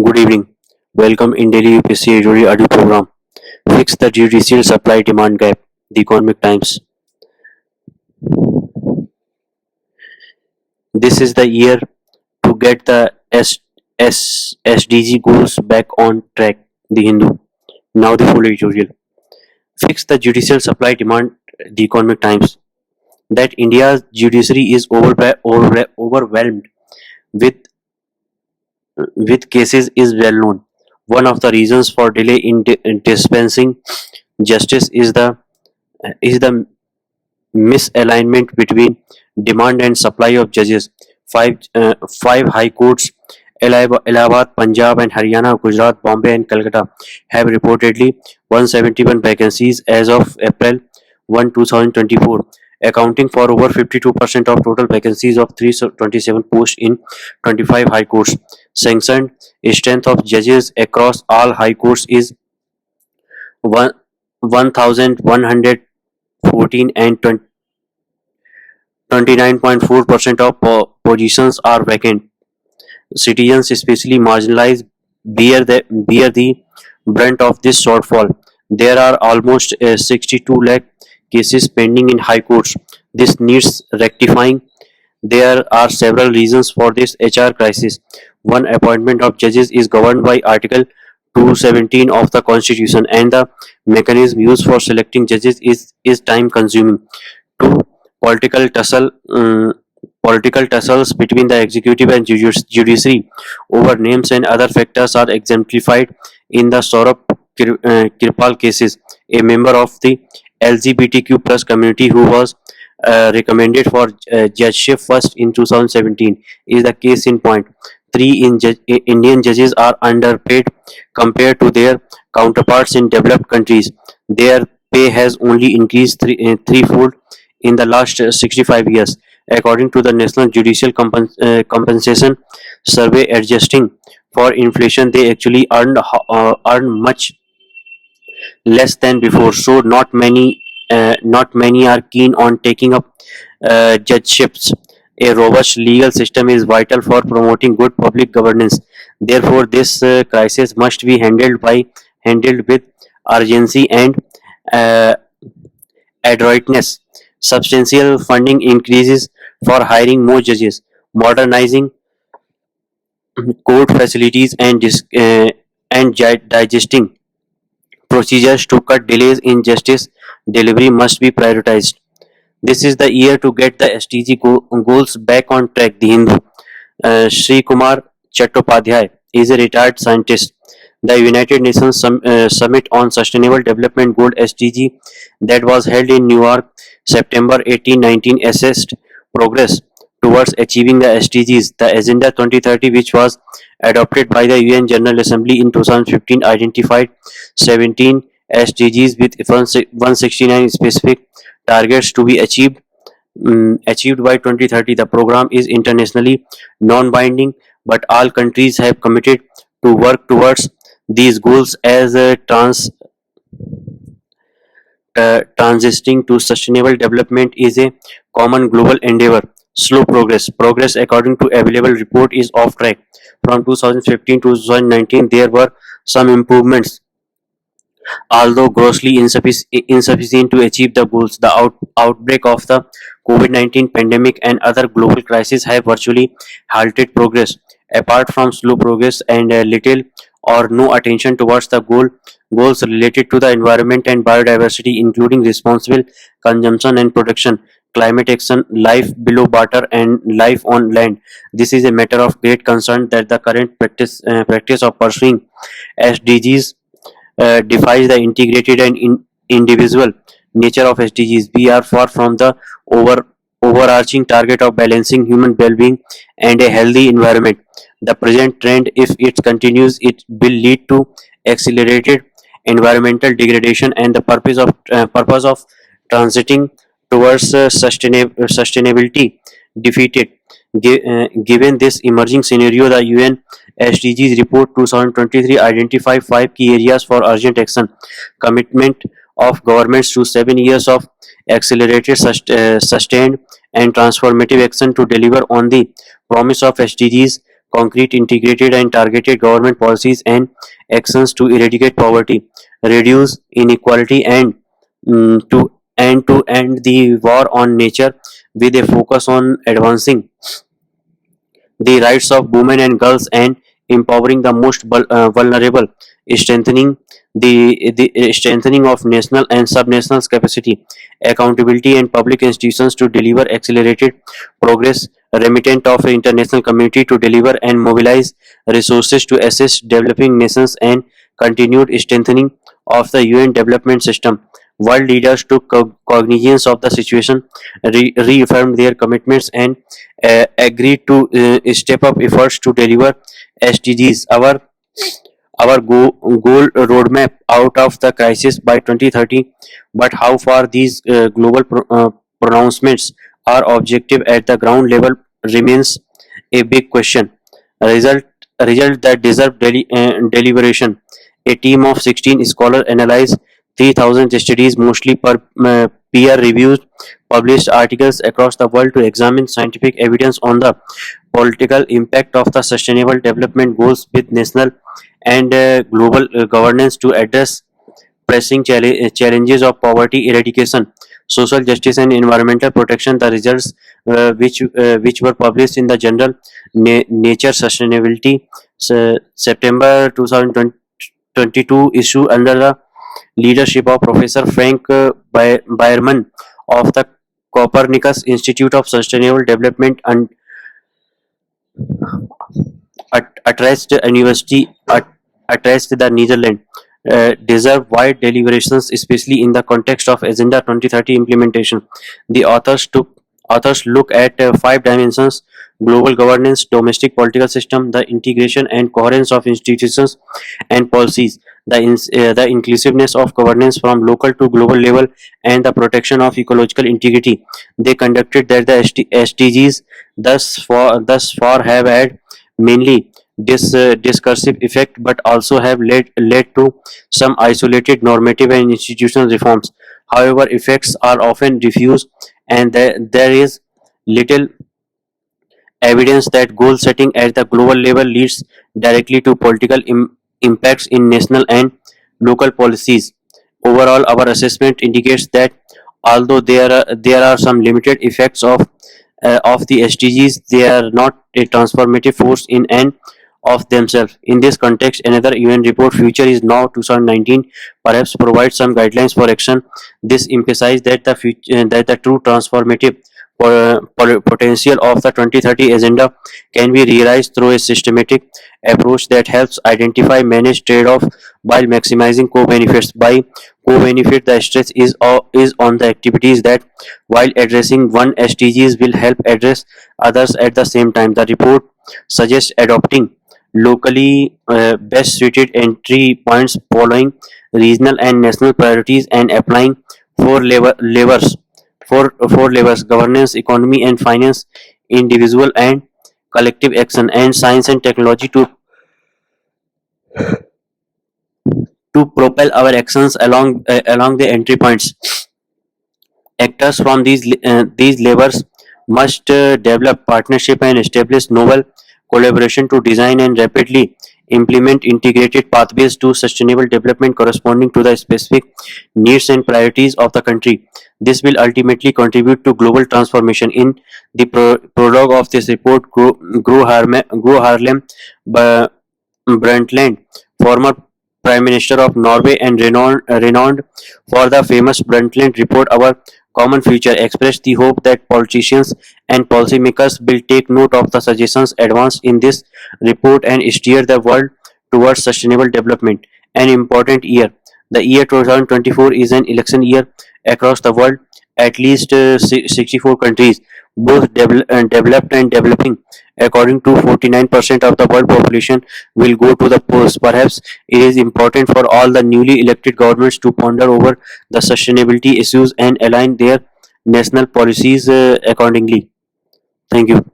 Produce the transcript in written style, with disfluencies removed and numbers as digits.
Good evening. Welcome in Daily UPSC Editorial Audio Program. Fix the judicial supply demand gap. The Economic Times. This is the year to get the SDG goals back on track. The Hindu. Now the full editorial. Fix the judicial supply demand. The Economic Times. That India's judiciary is overwhelmed with cases is well known. One of the reasons for delay in dispensing justice is the misalignment between demand and supply of judges. Five high courts, Allahabad, Punjab and Haryana, Gujarat, Bombay and Calcutta, have reportedly 171 vacancies as of April 1, 2024, accounting for over 52% of total vacancies of 327 posts in 25 high courts. Sanctioned strength of judges across all high courts is 1,114 and 29.4% of positions are vacant. Citizens, especially marginalized, bear the brunt of this shortfall. There are almost 62 lakh cases pending in high courts. This needs rectifying. There are several reasons for this HR crisis. One, appointment of judges is governed by Article 217 of the Constitution, and the mechanism used for selecting judges is time consuming. Two, political tussle political tussles between the executive and judiciary over names and other factors are exemplified in the Saurabh Kirpal cases. A member of the LGBTQ plus community who was recommended for judgeship first in 2017 is the case in point. Three, Indian judges are underpaid compared to their counterparts in developed countries. Their pay has only increased threefold in the last 65 years. According to the National Judicial Compensation Survey, adjusting for inflation, they actually earn much less than before. So not many are keen on taking up judgeships. A robust legal system is vital for promoting good public governance. Therefore, this crisis must be handled with urgency and uh, adroitness. Substantial funding increases for hiring more judges, modernizing court facilities, and digesting procedures to cut delays in justice delivery must be prioritized. This is the year to get the SDG goals back on track. The Hindu. Sri Kumar Chattopadhyay is a retired scientist. The United Nations Summit on Sustainable Development Goal (SDG) that was held in New York September 18, 19 assessed progress towards achieving the SDGs. The Agenda 2030, which was adopted by the UN General Assembly in 2015, identified 17 SDGs with 169 specific targets to be achieved by 2030. The program is internationally non-binding, but all countries have committed to work towards these goals as transitioning to sustainable development is a common global endeavor. Slow progress. Progress, according to available report, is off track. From 2015 to 2019, there were some improvements, although grossly insufficient to achieve the goals. The outbreak of the COVID-19 pandemic and other global crises have virtually halted progress. Apart from slow progress and little or no attention towards the goals related to the environment and biodiversity, including responsible consumption and production, climate action, life below water, and life on land. This is a matter of great concern that the current practice of pursuing SDGs defies the integrated and individual nature of SDGs. We are far from the overarching target of balancing human well-being and a healthy environment. The present trend, if it continues, it will lead to accelerated environmental degradation, and the purpose of transiting towards sustainability defeated. Given this emerging scenario, the UN SDGs report 2023 identify five key areas for urgent action. Commitment of governments to 7 years of accelerated, sustained, and transformative action to deliver on the promise of SDGs. concrete, integrated, and targeted government policies and actions to eradicate poverty, reduce inequality, and to end the war on nature, with a focus on advancing the rights of women and girls and empowering the most vulnerable, strengthening the strengthening of national and subnational capacity, accountability, and public institutions to deliver accelerated progress, remittent of the international community to deliver and mobilize resources to assist developing nations, and continued strengthening of the UN development system. World leaders took cognizance of the situation, reaffirmed their commitments, and agreed to step up efforts to deliver SDGs, our goal roadmap out of the crisis by 2030. But how far these global pronouncements are objective at the ground level remains a big question. Result result that deserve deliberation. A team of 16 scholars analyzed 3,000 studies, mostly peer reviewed, published articles across the world to examine scientific evidence on the political impact of the sustainable development goals with national and global governance to address pressing challenges of poverty eradication, social justice, and environmental protection. The results, which were published in the journal Nature Sustainability, September 2022 issue under the leadership of Professor Frank Bayerman of the Copernicus Institute of Sustainable Development and addressed University addressed the Netherlands, deserve wide deliberations, especially in the context of Agenda 2030 implementation. The authors look at five dimensions: global governance, domestic political system, the integration and coherence of institutions and policies, the inclusiveness of governance from local to global level, and the protection of ecological integrity. They conducted that the SDGs thus far have had mainly this discursive effect, but also have led to some isolated normative and institutional reforms. However, effects are often diffuse, and there is little evidence that goal setting at the global level leads directly to political impacts in national and local policies. Overall, our assessment indicates that although there are some limited effects of the SDGs, they are not a transformative force in and of themselves. In this context, another UN report, Future is Now 2019, perhaps provides some guidelines for action. This emphasizes that the true transformative potential of the 2030 agenda can be realized through a systematic approach that helps identify, manage trade-off while maximizing co-benefits. By co-benefit, the stress is on the activities that, while addressing one SDGs, will help address others at the same time. The report suggests adopting locally best suited entry points, following regional and national priorities, and applying four levers four levels: governance, economy and finance, individual and collective action, and science and technology to propel our actions along the entry points. Actors from these levers must develop partnership and establish novel collaboration to design and rapidly implement integrated pathways to sustainable development corresponding to the specific needs and priorities of the country. This will ultimately contribute to global transformation. In the prologue of this report, Gro Harlem Brundtland, former Prime Minister of Norway and renowned for the famous Brundtland Report, Our Common Future, expressed the hope that politicians and policymakers will take note of the suggestions advanced in this report and steer the world towards sustainable development. An important year. The year 2024 is an election year across the world. At least 64 countries, both developed and developing, according to 49% of the world population, will go to the polls. Perhaps it is important for all the newly elected governments to ponder over the sustainability issues and align their national policies accordingly. Thank you.